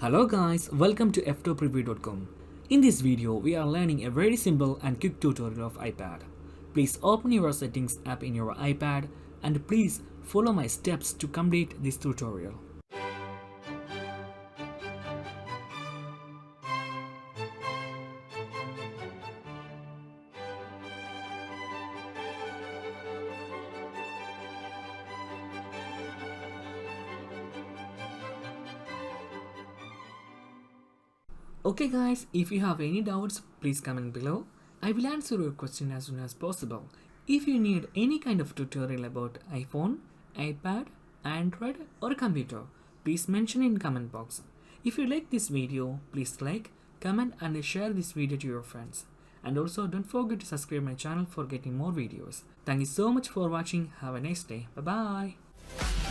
Hello guys, welcome to Ftopreview.com. In this video, we are learning a very simple and quick tutorial of iPad. Please open your settings app in your iPad and please follow my steps to complete this tutorial. Okay guys, if you have any doubts, please comment below. I will answer your question as soon as possible. If you need any kind of tutorial about iPhone, iPad, Android or computer, please mention in comment box. If you like this video, please like, comment and share this video to your friends. And also don't forget to subscribe my channel for getting more videos. Thank you so much for watching. Have a nice day. Bye bye.